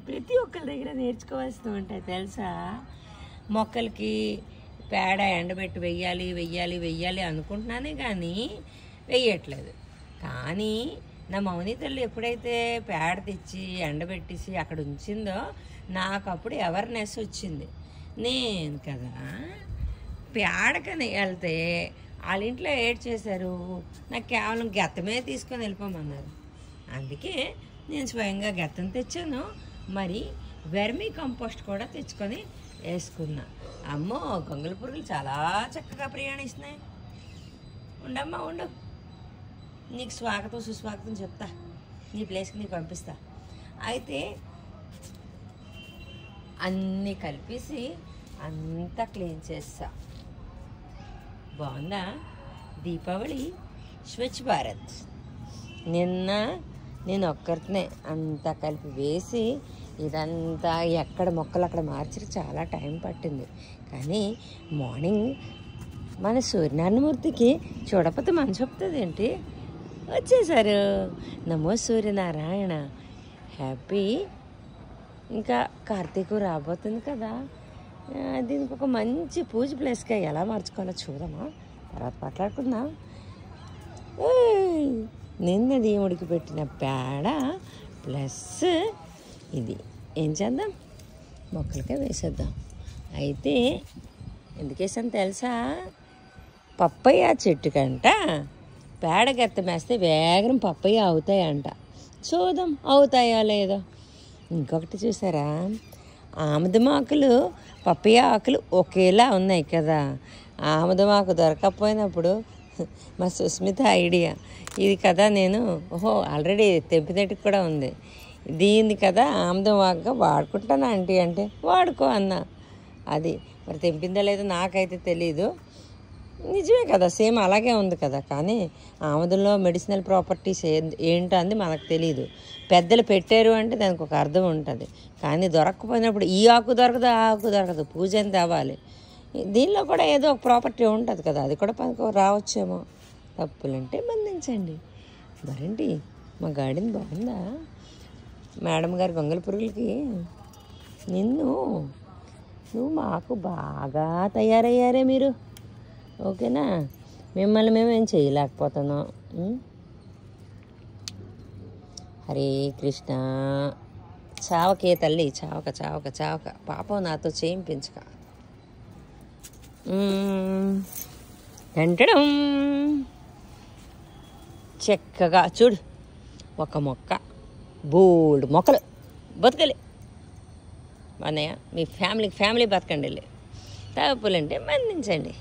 ప్రతి ఒక్కరి దగ్గర నేర్చుకోవాల్సి ఉంటాయి తెలుసా. మొక్కలకి పేడ ఎండబెట్టి వెయ్యాలి వెయ్యాలి వెయ్యాలి అనుకుంటున్నానే కానీ వెయ్యట్లేదు. కానీ నా మౌని తల్లి ఎప్పుడైతే పేడ తెచ్చి ఎండబెట్టేసి అక్కడ ఉంచిందో నాకు అప్పుడు అవేర్నెస్ వచ్చింది. నేను కదా పేడకని వెళ్తే వాళ్ళ ఇంట్లో ఏడ్ చేశారు, నాకు కేవలం గెత్తమే తీసుకొని వెళ్ళిపోమన్నారు. అందుకే నేను స్వయంగా గెత్తం తెచ్చాను, మరి వెర్మీ కంపోస్ట్ కూడా తెచ్చుకొని వేసుకున్నా. అమ్మో గొంగళి పురుగులు చాలా చక్కగా ప్రయాణిస్తున్నాయి. ఉండమ్మా ఉండు, నీకు స్వాగతం సుస్వాగతం చెప్తా, నీ ప్లేస్కి నీకు పంపిస్తా. అయితే అన్నీ కలిపేసి అంతా క్లీన్ చేస్తా. బాగుందా? దీపావళి స్వచ్ఛ భారత్. నిన్న నేను ఒక్కరినే అంతా కలిపి వేసి ఇదంతా ఎక్కడ మొక్కలు అక్కడ మార్చి చాలా టైం పట్టింది. కానీ మార్నింగ్ మన సూర్యనారాయణమూర్తికి చూడకపోతే మన చెప్తుంది ఏంటి, వచ్చేసారు. నమో సూర్యనారాయణ. హ్యాపీ. ఇంకా కార్తీకు రాబోతుంది కదా, దీనికి ఒక మంచి పూజ ప్లేస్గా ఎలా మార్చుకోవాలో చూడమా, తర్వాత మాట్లాడుకుందాం. నిన్న దేవుడికి పెట్టిన పేడ ప్లస్ ఇది ఏం చేద్దాం, మొక్కలకే వేసేద్దాం. అయితే ఎందుకు వేసాను తెలుసా, పప్పయ్య చెట్టు కంట పేడ గెత్తం వేస్తే వేగం పప్పయ్య అవుతాయంట. చూద్దాం అవుతాయా లేదో. ఇంకొకటి చూసారా, ఆముదమాకులు పప్పయ్య ఆకులు ఒకేలా ఉన్నాయి కదా. ఆముదమాకు దొరకకపోయినప్పుడు మా సుస్మిత ఐడియా ఇది కదా, నేను ఆల్రెడీ తెంపినట్టు కూడా ఉంది, దీన్ని కదా ఆముదమాకుగా వాడుకుంటాను ఆంటీ అంటే వాడుకో అన్న. అది మరి తెంపిందా లేదో నాకైతే తెలీదు. నిజమే కదా, సేమ్ అలాగే ఉంది కదా. కానీ ఆముదంలో మెడిసినల్ ప్రాపర్టీస్ ఏంటో అంది మనకు తెలియదు. పెద్దలు పెట్టారు అంటే దానికి ఒక అర్థం ఉంటుంది. కానీ దొరకకపోయినప్పుడు ఈ ఆకు దొరకదు ఆ ఆకు దొరకదు, పూజ అని తేవాలి. దీనిలో కూడా ఏదో ఒక ప్రాపర్టీ ఉంటుంది కదా, అది కూడా పనికి రావచ్చేమో. తప్పులంటే బంధించండి. మరేంటి మా గార్డెన్ బాగుందా? మేడం గారి గొంగళి పురుగులకి నువ్వు మాకు బాగా తయారయ్యారే మీరు, ఓకేనా? మిమ్మల్ని మేమేం చేయలేకపోతున్నాం. హరే కృష్ణ. చావకే తల్లి, చావక చావక చావక, పాపం నాతో చేయింపించక. వెంటడం చక్కగా చూడు, ఒక మొక్క బోల్డ్ మొక్కలు బతకలే. అన్నయ్య మీ ఫ్యామిలీ బతకండి వెళ్ళి. తప్పులంటే మన్నించండి.